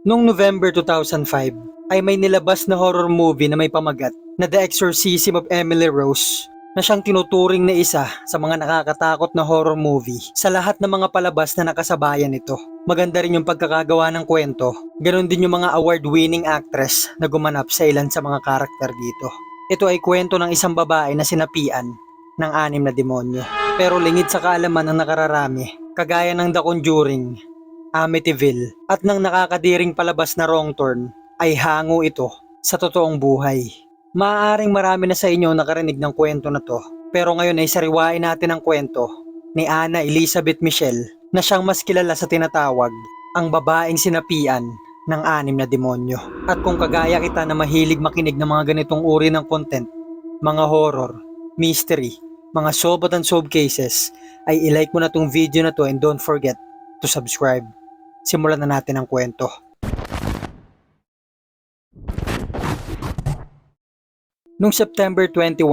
Noong November 2005 ay may nilabas na horror movie na may pamagat na The Exorcism of Emily Rose na siyang tinuturing na isa sa mga nakakatakot na horror movie sa lahat ng mga palabas na nakasabayan nito. Maganda rin yung pagkakagawa ng kwento, ganoon din yung mga award-winning actress na gumanap sa ilan sa mga karakter dito. Ito ay kwento ng isang babae na sinapian ng 6 na demonyo. Pero lingid sa kaalaman ng nakararami, kagaya ng The Conjuring, Amityville at ng nakakadiring palabas na Wrong Turn ay hango ito sa totoong buhay. Maaaring marami na sa inyo nakarinig ng kwento na to, pero ngayon ay sariwain natin ang kwento ni Anna Elizabeth Michelle na siyang mas kilala sa tinatawag ang babaeng sinapian ng 6 na demonyo. At kung kagaya kita na mahilig makinig ng mga ganitong uri ng content, mga horror, mystery, mga solve at unsolved cases, ay ilike mo na tong video na to and don't forget to subscribe. Simulan na natin ang kwento. Noong September 21,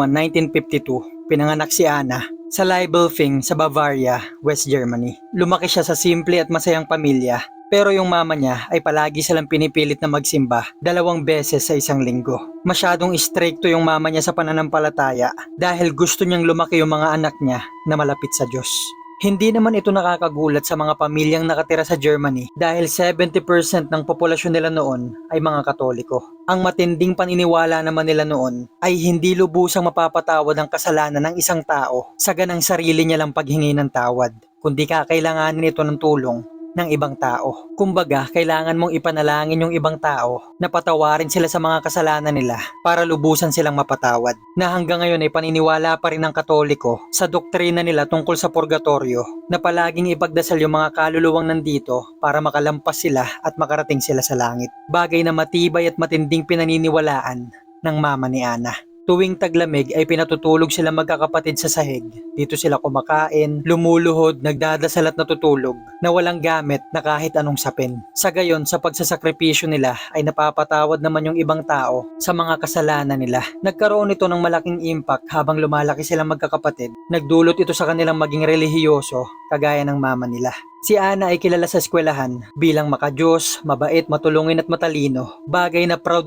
1952, pinanganak si Anna sa Leibelfing sa Bavaria, West Germany. Lumaki siya sa simple at masayang pamilya, pero yung mama niya ay palagi silang pinipilit na magsimba 2 beses sa isang linggo. Masyadong istrikto yung mama niya sa pananampalataya dahil gusto niyang lumaki yung mga anak niya na malapit sa Diyos. Hindi naman ito nakakagulat sa mga pamilyang nakatira sa Germany dahil 70% ng populasyon nila noon ay mga Katoliko. Ang matinding paniniwala naman nila noon ay hindi lubusang mapapatawad ang kasalanan ng isang tao sa ganang sarili niya lang paghingi ng tawad, kundi kakailanganin ito ng tulong ng ibang tao. Kumbaga, kailangan mong ipanalangin yung ibang tao na patawarin sila sa mga kasalanan nila para lubusan silang mapatawad. Na hanggang ngayon ay paniniwala pa rin ng Katoliko sa doktrina nila tungkol sa purgatorio na palaging ipagdasal yung mga kaluluwang nandito para makalampas sila at makarating sila sa langit. Bagay na matibay at matinding pinaniniwalaan ng mama ni Anna. Tuwing taglamig ay pinatutulog sila magkakapatid sa sahig. Dito sila kumakain, lumuluhod, nagdadasal at natutulog na walang gamit na kahit anong sapin. Sa gayon, sa pagsasakripisyo nila ay napapatawad naman yung ibang tao sa mga kasalanan nila. Nagkaroon ito ng malaking impact habang lumalaki silang magkakapatid. Nagdulot ito sa kanilang maging relihiyoso kagaya ng mama nila. Si Anna ay kilala sa eskwelahan bilang makadiyos, mabait, matulungin at matalino. Bagay na proud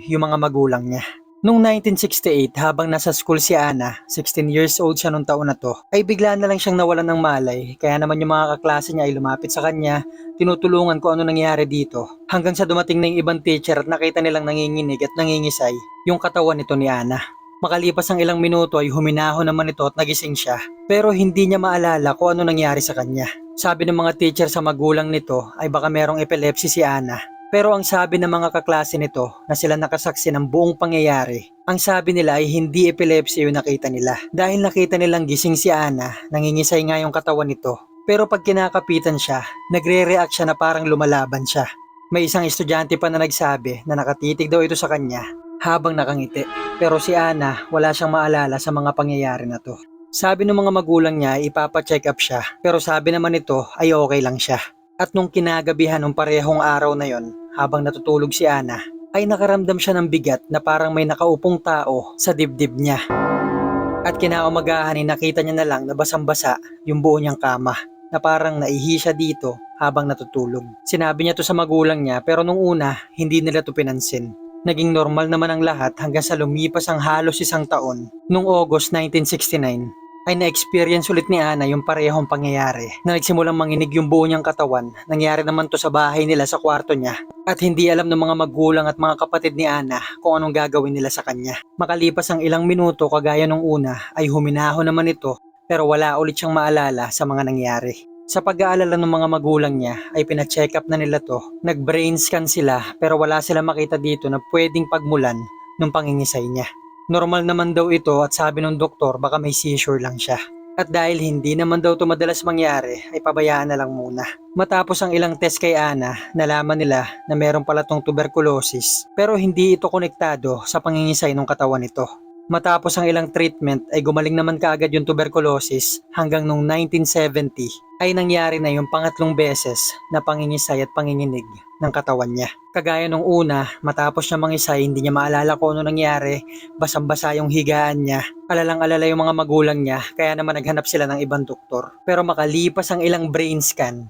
yung mga magulang niya. Noong 1968, habang nasa school si Anna, 16 years old siya nung taon na to, ay bigla na lang siyang nawalan ng malay. Kaya naman yung mga kaklase niya ay lumapit sa kanya, tinutulungan kung ano nangyari dito. Hanggang sa dumating na yung ibang teacher at nakita nilang nanginginig at nangingisay yung katawan nito ni Anna. Makalipas ang ilang minuto ay huminahon naman ito at nagising siya. Pero hindi niya maalala kung ano nangyari sa kanya. Sabi ng mga teacher sa magulang nito ay baka merong epilepsy si Anna. Pero ang sabi ng mga kaklase nito na sila nakasaksi ng buong pangyayari, ang sabi nila ay hindi epilepsy yung nakita nila. Dahil nakita nilang gising si Anna, nangingisay nga yung katawan nito. Pero pag kinakapitan siya, nagre-react siya na parang lumalaban siya. May isang estudyante pa na nagsabi na nakatitig daw ito sa kanya habang nakangiti. Pero si Anna, wala siyang maalala sa mga pangyayari na to. Sabi ng mga magulang niya ay ipapa-check up siya, pero sabi naman nito ay okay lang siya. At nung kinagabihan ng parehong araw na yon, habang natutulog si Anna, ay nakaramdam siya ng bigat na parang may nakaupong tao sa dibdib niya. At kinaumagahan ay nakita niya na lang na basang-basa yung buo niyang kama, na parang naihi siya dito habang natutulog. Sinabi niya to sa magulang niya pero nung una, hindi nila to pinansin. Naging normal naman ang lahat hanggang sa lumipas ang halos 1 taon. Noong August 1969, ay na-experience ulit ni Anna yung parehong pangyayari na nagsimulang manginig yung buo niyang katawan. Nangyari naman to sa bahay nila sa kwarto niya at hindi alam ng mga magulang at mga kapatid ni Anna kung anong gagawin nila sa kanya. Makalipas ang ilang minuto kagaya nung una ay huminahon naman ito pero wala ulit siyang maalala sa mga nangyari. Sa pag-aalala ng mga magulang niya ay pina-check up na nila to. Nag-brain scan sila pero wala sila makita dito na pwedeng pagmulan ng pangingisay niya. Normal naman daw ito at sabi ng doktor baka may seizure lang siya. At dahil hindi naman daw ito madalas mangyari ay pabayaan na lang muna. Matapos ang ilang test kay Anna, nalaman nila na meron pala tong tuberculosis pero hindi ito konektado sa pangingisay ng katawan nito. Matapos ang ilang treatment ay gumaling naman kaagad yung tuberculosis hanggang nung 1970 ay nangyari na yung pangatlong beses na pangingisay at panginginig ng katawan niya. Kagaya nung una, matapos niya mangisay hindi niya maalala kung ano nangyari, basang-basa yung higaan niya, alalang-alala yung mga magulang niya kaya naman naghanap sila ng ibang doktor. Pero makalipas ang ilang brain scan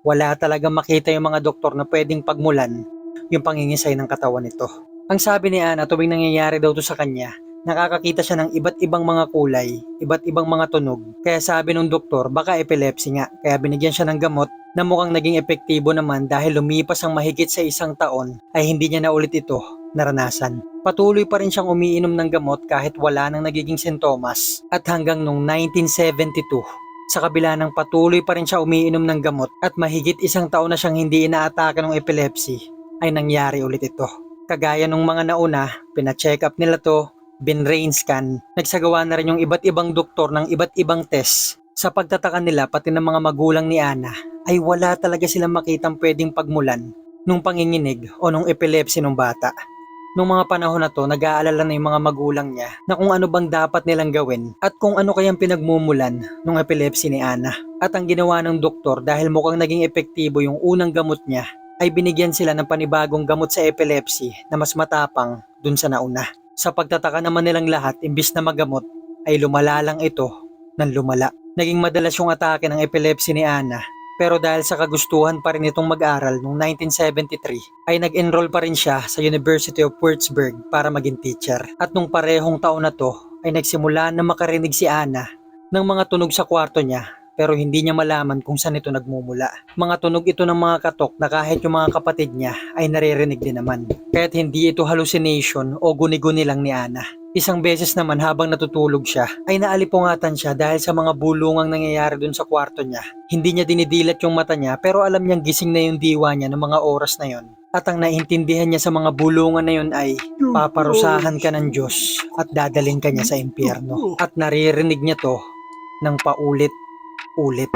wala talagang makita yung mga doktor na pwedeng pagmulan yung pangingisay ng katawan nito. Ang sabi ni Ana, tuwing nangyayari daw to sa kanya, nakakakita siya ng iba't ibang mga kulay, iba't ibang mga tunog. Kaya sabi ng doktor, baka epilepsy nga. Kaya binigyan siya ng gamot na mukhang naging epektibo naman dahil lumipas ang mahigit sa 1 taon ay hindi niya na ulit ito naranasan. Patuloy pa rin siyang umiinom ng gamot kahit wala nang nagiging sintomas. At hanggang nung 1972, sa kabila ng patuloy pa rin siya umiinom ng gamot at mahigit 1 taon na siyang hindi inaatake ng epilepsy, ay nangyari ulit ito. Kagaya nung mga nauna, pina-check up nila to, bin-brain scan, nagsagawa na rin yung iba't ibang doktor ng iba't ibang test. Sa pagtataka nila pati ng mga magulang ni Ana, ay wala talaga silang makitang pwedeng pagmulan nung panginginig o nung epilepsy ng bata. Nung mga panahon na to, nag-aalala na yung mga magulang niya na kung ano bang dapat nilang gawin at kung ano kayang pinagmumulan nung epilepsy ni Ana. At ang ginawa ng doktor dahil mukhang naging epektibo yung unang gamot niya, ay binigyan sila ng panibagong gamot sa epilepsy na mas matapang dun sa nauna. Sa pagtataka naman nilang lahat, imbis na magamot, ay lumala lang ito ng lumala. Naging madalas yung atake ng epilepsy ni Ana, pero dahil sa kagustuhan pa rin itong mag-aral noong 1973, ay nag-enroll pa rin siya sa University of Würzburg para maging teacher. At nung parehong taon na to, ay nagsimula na makarinig si Ana ng mga tunog sa kwarto niya, pero hindi niya malaman kung saan ito nagmumula. Mga tunog ito ng mga katok na kahit yung mga kapatid niya ay naririnig din naman. Kaya't hindi ito hallucination o guni-guni lang ni Ana. Isang beses naman habang natutulog siya, ay naalipungatan siya dahil sa mga bulungang nangyayari dun sa kwarto niya. Hindi niya dinidilat yung mata niya pero alam niyang gising na yung diwa niya ng mga oras na yon. At ang naintindihan niya sa mga bulungan na yun ay, paparusahan ka ng Diyos at dadaling ka niya sa impyerno. At naririnig niya to ng paulit-ulit.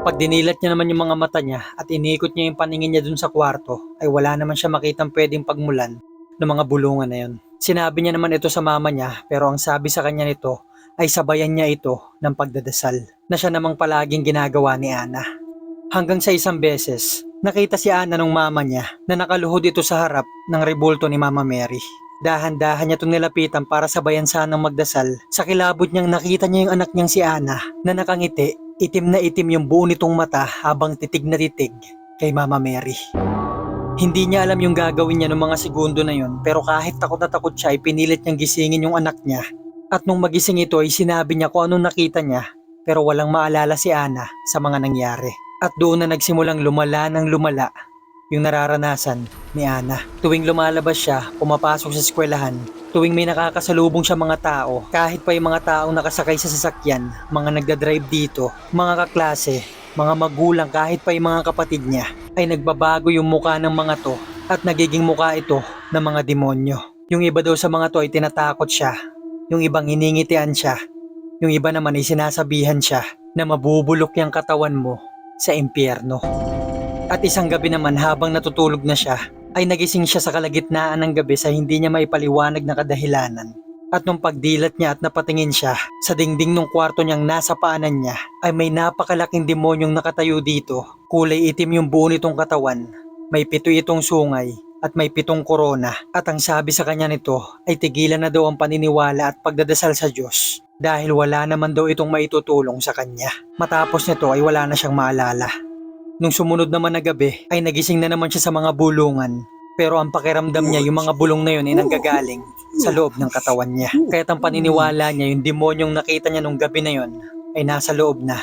Pag dinilat niya naman yung mga mata niya at inikot niya yung paningin niya dun sa kwarto, ay wala naman siya makitang pwedeng pagmulan ng mga bulungan na yun. Sinabi niya naman ito sa mama niya pero ang sabi sa kanya nito ay sabayan niya ito ng pagdadasal na siya namang palaging ginagawa ni Ana. Hanggang sa isang beses, nakita si Ana ng mama niya na nakaluhod ito sa harap ng rebulto ni Mama Mary. Dahan-dahan niya itong nilapitan para sabayan sanang magdasal. Sa kilabot niyang nakita niya yung anak niyang si Ana na nakangiti, itim na itim yung buo nitong mata habang titig na titig kay Mama Mary. Hindi niya alam yung gagawin niya ng mga segundo na yun pero kahit takot na takot siya ay pinilit niyang gisingin yung anak niya. At nung magising ito ay sinabi niya kung anong nakita niya pero walang maalala si Ana sa mga nangyari. At doon na nagsimulang lumala ng lumala yung nararanasan ni Ana. Tuwing lumalabas siya, pumapasok sa eskwelahan, tuwing may nakakasalubong siya mga tao, kahit pa yung mga taong nakasakay sa sasakyan, mga nagdadrive dito, mga kaklase, mga magulang kahit pa yung mga kapatid niya, ay nagbabago yung muka ng mga to at nagiging muka ito ng mga demonyo. Yung iba daw sa mga to ay tinatakot siya, yung ibang iningitian siya, yung iba naman ay sinasabihan siya na mabubulok yung katawan mo sa impyerno. At isang gabi naman habang natutulog na siya, ay nagising siya sa kalagitnaan ng gabi sa hindi niya maipaliwanag na kadahilanan. At nung pagdilat niya at napatingin siya sa dingding ng kwarto niyang nasa paanan niya, ay may napakalaking demonyong nakatayo dito. Kulay itim yung buo nitong katawan, may 7 itong sungay at may 7 korona. At ang sabi sa kanya nito ay tigilan na daw ang paniniwala at pagdadasal sa Diyos dahil wala naman daw itong maitutulong sa kanya. Matapos nito ay wala na siyang maalala. Nung sumunod naman na gabi ay nagising na naman siya sa mga bulungan. Pero ang pakiramdam niya yung mga bulong na yun ay nanggagaling sa loob ng katawan niya. Kaya't ang paniniwala niya yung demonyong nakita niya nung gabi na yun ay nasa loob na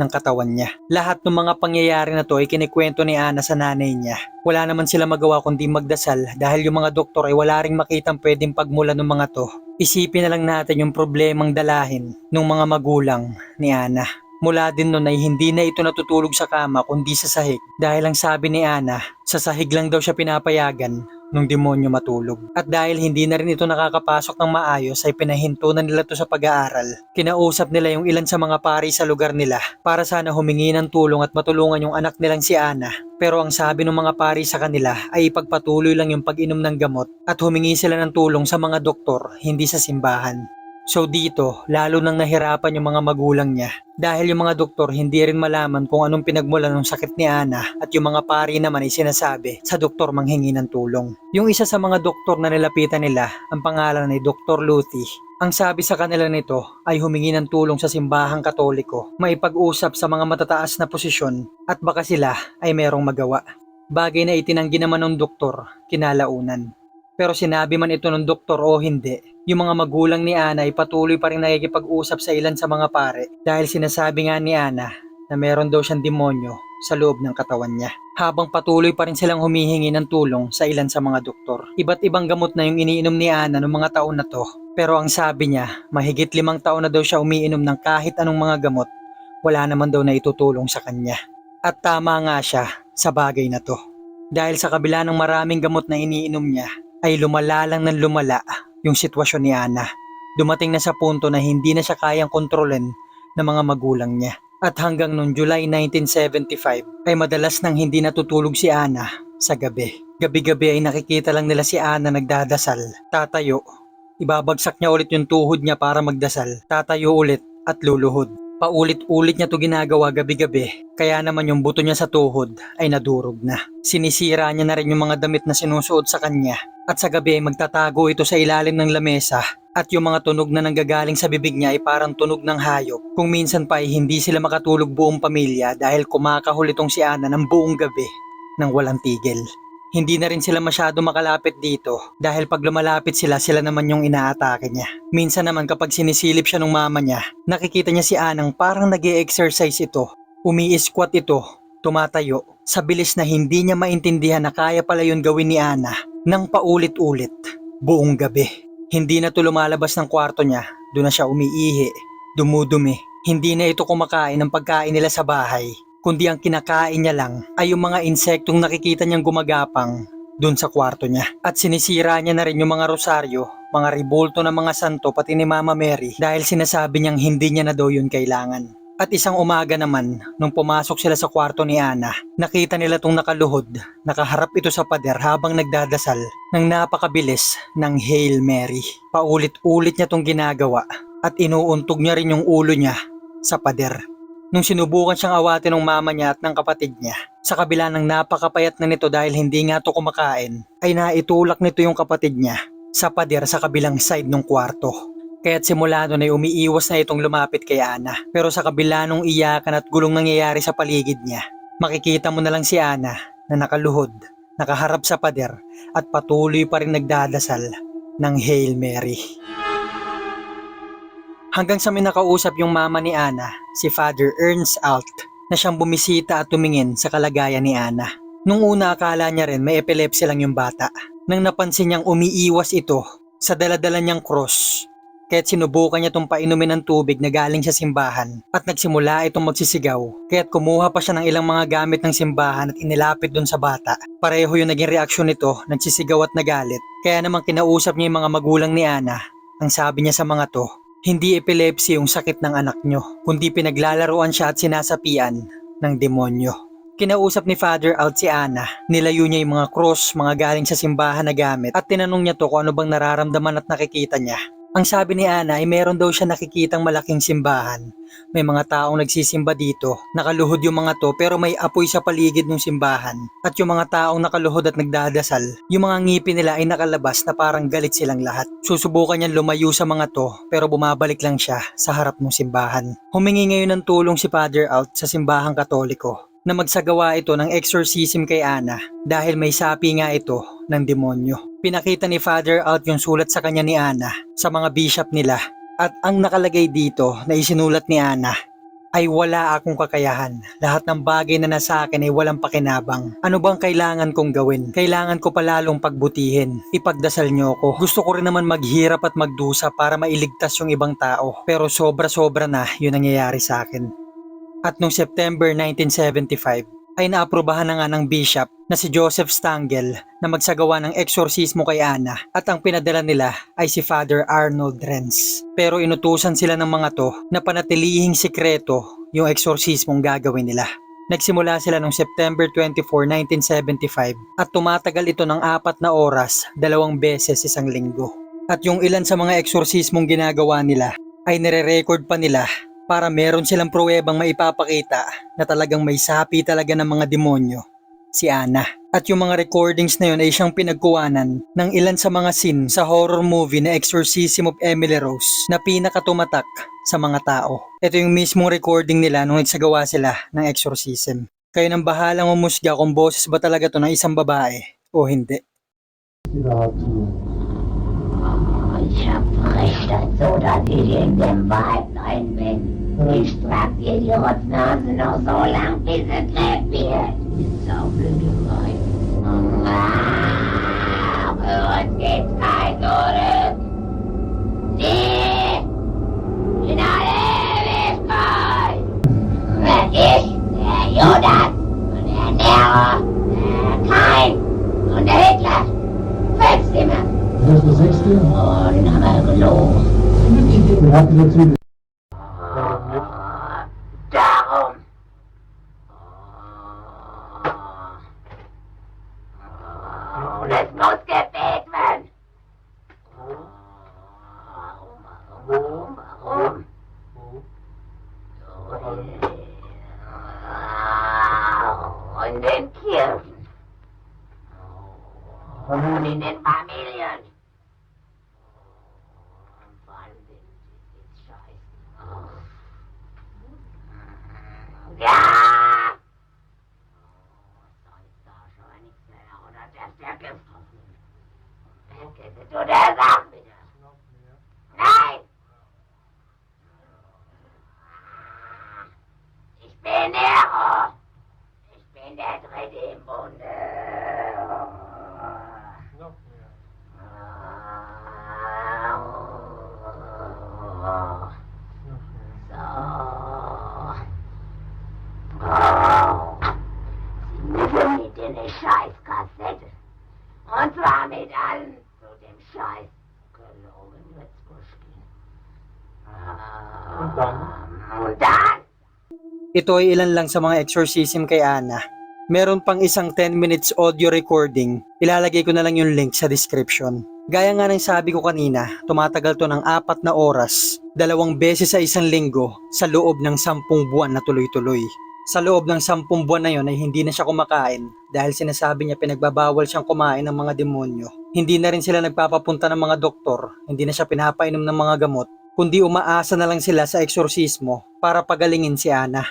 ng katawan niya. Lahat ng mga pangyayari na to ay kinikwento ni Ana sa nanay niya. Wala naman sila magawa kundi magdasal dahil yung mga doktor ay wala ring makitang pwedeng pagmulan ng mga to. Isipin na lang natin yung problemang dalahin ng mga magulang ni Ana. Mula din nun ay hindi na ito natutulog sa kama kundi sa sahig dahil ang sabi ni Ana, sa sahig lang daw siya pinapayagan nung demonyo matulog. At dahil hindi na rin ito nakakapasok ng maayos ay pinahinto na nila ito sa pag-aaral. Kinausap nila yung ilan sa mga pari sa lugar nila para sana humingi ng tulong at matulungan yung anak nilang si Ana. Pero ang sabi ng mga pari sa kanila ay ipagpatuloy lang yung pag-inom ng gamot at humingi sila ng tulong sa mga doktor, hindi sa simbahan. So dito, lalo nang nahirapan yung mga magulang niya dahil yung mga doktor hindi rin malaman kung anong pinagmulan ng sakit ni Ana at yung mga pari naman ay sinasabi sa doktor manghingi ng tulong. Yung isa sa mga doktor na nilapitan nila, ang pangalan ay Dr. Luthi, Ang sabi sa kanila nito ay humingi ng tulong sa simbahang Katoliko, maipag-usap sa mga matataas na posisyon at baka sila ay merong magawa. Bagay na itinanggi naman ng doktor kinalaunan. Pero sinabi man ito ng doktor o hindi, yung mga magulang ni Ana ay patuloy pa rin nakikipag-usap sa ilan sa mga pare dahil sinasabi nga ni Ana na meron daw siyang demonyo sa loob ng katawan niya. Habang patuloy pa rin silang humihingi ng tulong sa ilan sa mga doktor. Iba't ibang gamot na yung iniinom ni Ana noong mga taon na to. Pero ang sabi niya, mahigit 5 taon na daw siya umiinom ng kahit anong mga gamot. Wala naman daw na itutulong sa kanya. At tama nga siya sa bagay na to. Dahil sa kabila ng maraming gamot na iniinom niya, ay lumala lang ng lumala yung sitwasyon ni Ana. Dumating na sa punto na hindi na siya kayang kontrolin ng mga magulang niya. At hanggang noong July 1975 ay madalas nang hindi natutulog si Ana sa gabi. Gabi-gabi ay nakikita lang nila si Ana nagdadasal, tatayo. Ibabagsak niya ulit yung tuhod niya para magdasal, tatayo ulit at luluhod. Paulit-ulit niya to ginagawa gabi-gabi, kaya naman yung buto niya sa tuhod ay nadurog na. Sinisira niya na rin yung mga damit na sinusuot sa kanya at sa gabi ay magtatago ito sa ilalim ng lamesa at yung mga tunog na nanggagaling sa bibig niya ay parang tunog ng hayop. Kung minsan pa ay hindi sila makatulog buong pamilya dahil kumakahol itong si Ana ng buong gabi nang walang tigil. Hindi na rin sila masyado makalapit dito dahil pag lumalapit sila, sila naman yung inaatake niya. Minsan naman kapag sinisilip siya ng mama niya, nakikita niya si Anang parang nag-e-exercise ito. Umi-squat ito, tumatayo, sa bilis na hindi niya maintindihan na kaya pala yun gawin ni Ana nang paulit-ulit, buong gabi. Hindi na to lumalabas ng kwarto niya, doon na siya umiihi, dumudumi. Hindi na ito kumakain ng pagkain nila sa bahay. Kundi ang kinakain niya lang ay yung mga insektong nakikita niyang gumagapang dun sa kwarto niya. At sinisira niya na rin yung mga rosaryo, mga ribulto ng mga santo pati ni Mama Mary dahil sinasabi niyang hindi niya na daw yun kailangan. At isang umaga naman, nung pumasok sila sa kwarto ni Ana, nakita nila tong nakaluhod, nakaharap ito sa pader habang nagdadasal ng napakabilis ng Hail Mary. Paulit-ulit niya tong ginagawa at inuuntog niya rin yung ulo niya sa pader. Nung sinubukan siyang awatin ng mama niya at ng kapatid niya, sa kabila ng napakapayat na nito dahil hindi nga to kumakain, ay naitulak nito yung kapatid niya sa pader sa kabilang side ng kwarto. Kaya't simula doon ay umiiwas na itong lumapit kay Ana. Pero sa kabila ng iyakan at gulong nangyayari sa paligid niya, makikita mo na lang si Ana na nakaluhod, nakaharap sa pader at patuloy pa rin nagdadasal ng Hail Mary. Hanggang sa may nakausap yung mama ni Ana, si Father Ernst Alt, na siyang bumisita at tumingin sa kalagayan ni Ana. Nung una akala niya rin may epilepsy lang yung bata. Nang napansin niyang umiiwas ito sa daladala niyang cross, kaya't sinubukan niya itong painumin ng tubig na galing sa simbahan at nagsimula itong magsisigaw. Kaya't kumuha pa siya ng ilang mga gamit ng simbahan at inilapit dun sa bata. Pareho yung naging reaksyon nito, nagsisigaw at nagalit. Kaya namang kinausap niya yung mga magulang ni Ana. Ang sabi niya sa mga to, hindi epilepsy yung sakit ng anak nyo, kundi pinaglalaruan siya at sinasapian ng demonyo. Kinausap ni Father Alt si Ana, nilayo niya yung mga cross, mga galing sa simbahan na gamit at tinanong niya to kung ano bang nararamdaman at nakikita niya. Ang sabi ni Ana ay meron daw siya nakikitang malaking simbahan. May mga taong nagsisimba dito, nakaluhod yung mga to pero may apoy sa paligid ng simbahan. At yung mga taong nakaluhod at nagdadasal, yung mga ngipin nila ay nakalabas na parang galit silang lahat. Susubukan niyang lumayo sa mga to pero bumabalik lang siya sa harap ng simbahan. Humingi ngayon ng tulong si Father Alt sa simbahang Katoliko na magsagawa ito ng exorcism kay Ana dahil may sapi nga ito ng demonyo. Pinakita ni Father Alt yung sulat sa kanya ni Ana sa mga bishop nila at ang nakalagay dito na isinulat ni Ana ay wala akong kakayahan. Lahat ng bagay na nasa akin ay walang pakinabang. Ano bang kailangan kong gawin? Kailangan ko palalong pagbutihin. Ipagdasal niyo ako. Gusto ko rin naman maghirap at magdusa para mailigtas yung ibang tao. Pero sobra-sobra na yun nangyayari sa akin. At noong September 1975 ay naaprubahan na nga ng bishop na si Joseph Stangl na magsagawa ng eksorsismo kay Ana at ang pinadala nila ay si Father Arnold Renz. Pero inutusan sila ng mga to na panatilihing sikreto yung eksorsismong gagawin nila. Nagsimula sila noong September 24, 1975 at tumatagal ito ng 4 na oras, 2 beses isang linggo. At yung ilan sa mga eksorsismong ginagawa nila ay nire-record pa nila para meron silang pruwebang maipapakita na talagang may sapi talaga ng mga demonyo si Ana. At yung mga recordings na yun ay siyang pinagkuwanan ng ilan sa mga scene sa horror movie na Exorcism of Emily Rose na pinakatumatak sa mga tao. Ito yung mismong recording nila nung nagsagawa sila ng exorcism. Kayo nang bahalang umusga kung boses ba talaga to ng isang babae o hindi. Ich hab verrichtet, so dass ich in dem Wald drin bin. Ich trag die Idiotsnase noch so lang, bis es lebt wird. Die saublöde Weib. Für uns gibt's kein Zurück. Nie! In alle Ewigkeit! Wer ich, der Judas und der Nero, der Kain und der Hitler. Fünf immer. Das ist der sechste? Oh, den haben wir gelogen. Wer hat diese Züge? Darum. Und es muss gebet werden. Warum? Und in Kirchen. Und in den Familien. Ja! Sonst da schon nichts mehr, oder dass der Gift aufnimmt. Vergiss du der Sache wieder. Nein! Ich bin Nero. Ich bin der Dritte im Bunde. Mit in eine Scheißkassette. Und zwar mit allen zu dem Scheiß gelogen Witzbuschkin. Und dann? Ito ay ilan lang sa mga exorcism kay Ana. Meron pang isang 10 minutes audio recording. Ilalagay ko na lang yung link sa description. Gaya nga ng sabi ko kanina, tumatagal to ng 4 na oras, 2 beses sa isang linggo sa loob ng 10 buwan na tuloy-tuloy. Sa loob ng 10 buwan na yon ay hindi na siya kumakain dahil sinasabi niya pinagbabawal siyang kumain ng mga demonyo. Hindi na rin sila nagpapapunta ng mga doktor, hindi na siya pinapainom ng mga gamot, kundi umaasa na lang sila sa eksorsismo para pagalingin si Ana.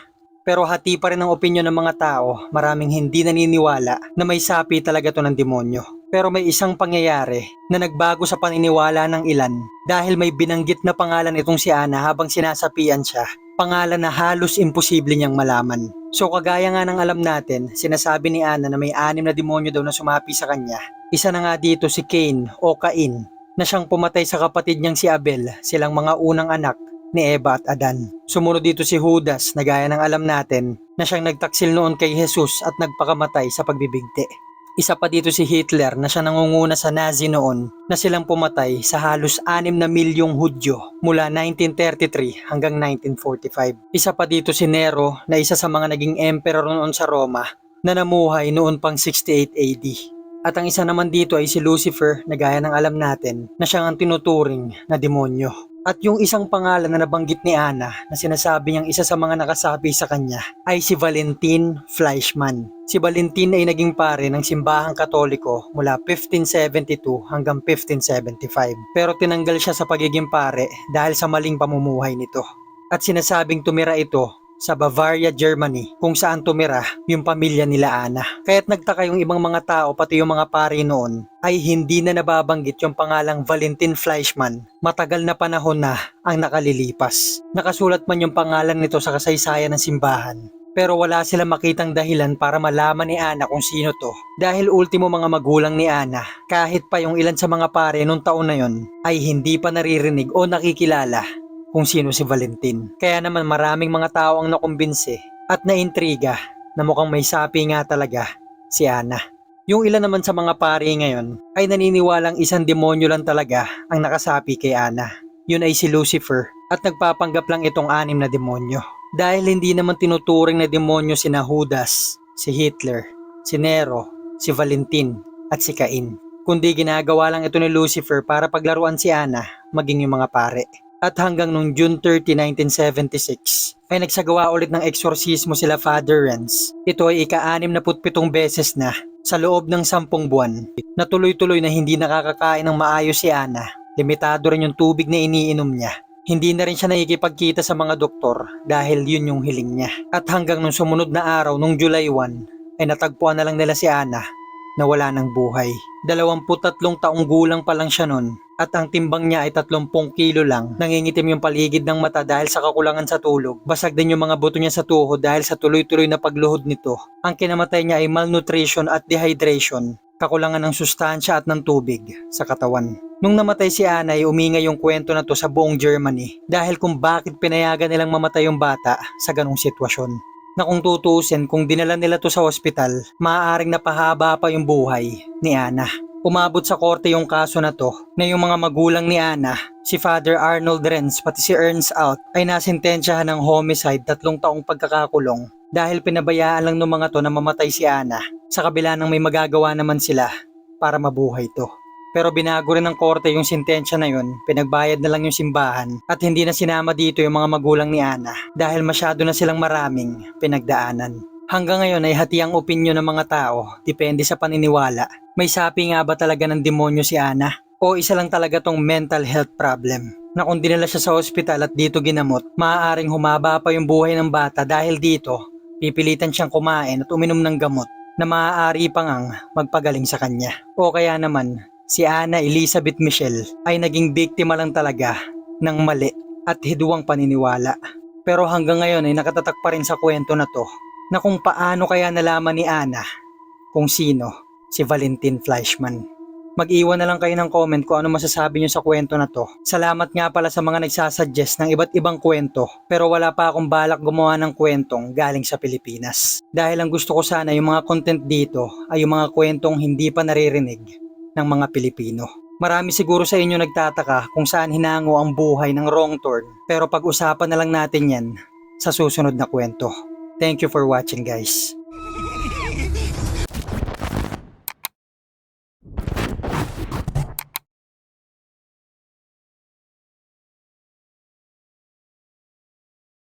Pero hati pa rin ang opinyon ng mga tao, maraming hindi naniniwala na may sapi talaga to ng demonyo. Pero may isang pangyayari na nagbago sa paniniwala ng ilan dahil may binanggit na pangalan itong si Ana habang sinasapian siya. Pangalan na halos imposible niyang malaman. So kagaya nga ng alam natin, sinasabi ni Ana na may 6 na demonyo daw na sumapi sa kanya. Isa na nga dito si Cain o Cain na siyang pumatay sa kapatid niyang si Abel, silang mga unang anak ni Eva at Adan. Sumunod dito si Judas na gaya ng alam natin na siyang nagtaksil noon kay Jesus at nagpakamatay sa pagbibigti. Isa pa dito si Hitler na siya nangunguna sa Nazi noon na silang pumatay sa halos 6 na milyong Hudyo mula 1933 hanggang 1945. Isa pa dito si Nero na isa sa mga naging emperor noon sa Roma na namuhay noon pang 68 AD. At ang isa naman dito ay si Lucifer na gaya ng alam natin na siyang ang tinuturing na demonyo. At yung isang pangalan na nabanggit ni Ana na sinasabi niyang isa sa mga nakasabi sa kanya ay si Valentin Fleischmann. Si Valentin ay naging pare ng simbahang Katoliko mula 1572 hanggang 1575. Pero tinanggal siya sa pagiging pare dahil sa maling pamumuhay nito. At sinasabing tumira ito sa Bavaria, Germany, kung saan tumira yung pamilya nila Ana. Kaya't nagtaka yung ibang mga tao, pati yung mga pari noon, ay hindi na nababanggit yung pangalang Valentin Fleischmann. Matagal na panahon na ang nakalilipas. Nakasulat man yung pangalan nito sa kasaysayan ng simbahan. Pero wala sila makitang dahilan para malaman ni Ana kung sino to. Dahil ultimo mga magulang ni Ana, kahit pa yung ilan sa mga pare nung taon na yon, ay hindi pa naririnig o nakikilala kung sino si Valentin. Kaya naman maraming mga tao ang nakumbinsi at naintriga na mukhang may sapi nga talaga si Ana. Yung ilan naman sa mga pari ngayon ay naniniwalang isang demonyo lang talaga ang nakasapi kay Ana. Yun ay si Lucifer at nagpapanggap lang itong 6 na demonyo. Dahil hindi naman tinuturing na demonyo sina Judas, si Hitler, si Nero, si Valentin at si Cain. Kundi ginagawa lang ito ni Lucifer para paglaruan si Ana maging yung mga pare. At hanggang nung June 30, 1976 ay nagsagawa ulit ng eksorsismo sila Father Renz. Ito ay ika-67 beses na sa loob ng 10 buwan na tuloy-tuloy na hindi nakakakain ng maayos si Ana. Limitado rin yung tubig na iniinom niya. Hindi na rin siya nakikipagkita sa mga doktor dahil yun yung hiling niya. At hanggang nung sumunod na araw nung July 1 ay natagpuan na lang nila si Ana na wala ng buhay. 23 taong gulang pa lang siya nun at ang timbang niya ay 30 kilo lang. Nangingitim yung paligid ng mata dahil sa kakulangan sa tulog. Basag din yung mga buto niya sa tuhod dahil sa tuloy-tuloy na pagluhod nito. Ang kinamatay niya ay malnutrition at dehydration, kakulangan ng sustansya at ng tubig sa katawan. Nung namatay si Ana ay umingay yung kwento na to sa buong Germany dahil kung bakit pinayagan nilang mamatay yung bata sa ganong sitwasyon. Na kung tutuusin, kung dinala nila to sa ospital, maaaring napahaba pa yung buhay ni Ana. Umabot sa korte yung kaso na to na yung mga magulang ni Ana, si Father Arnold Renz pati si Ernst Out ay nasintensyahan ng homicide 3 taong pagkakakulong dahil pinabayaan lang ng mga to na mamatay si Ana sa kabila ng may magagawa naman sila para mabuhay to. Pero binago rin ng korte yung sintensya na yun, pinagbayad na lang yung simbahan at hindi na sinama dito yung mga magulang ni Ana dahil masyado na silang maraming pinagdaanan. Hanggang ngayon ay hati ang opinyon ng mga tao, depende sa paniniwala. May sapi nga ba talaga ng demonyo si Ana? O isa lang talaga tong mental health problem? Na kung dinala siya sa ospital at dito ginamot, maaaring humaba pa yung buhay ng bata dahil dito, pipilitan siyang kumain at uminom ng gamot na maaari pang ang magpagaling sa kanya. O kaya naman, si Ana Elizabeth Michelle ay naging biktima lang talaga ng mali at hiduwang paniniwala. Pero hanggang ngayon ay nakatatak pa rin sa kwento na to na kung paano kaya nalaman ni Ana kung sino si Valentin Fleischmann. Mag-iwan na lang kayo ng comment kung ano masasabi nyo sa kwento na to. Salamat nga pala sa mga nagsasuggest ng iba't ibang kwento pero wala pa akong balak gumawa ng kwentong galing sa Pilipinas. Dahil ang gusto ko sana yung mga content dito ay yung mga kwentong hindi pa naririnig ng mga Pilipino. Marami siguro sa inyo nagtataka kung saan hinango ang buhay ng Wrong Turn pero pag-usapan na lang natin yan sa susunod na kwento. Thank you for watching guys.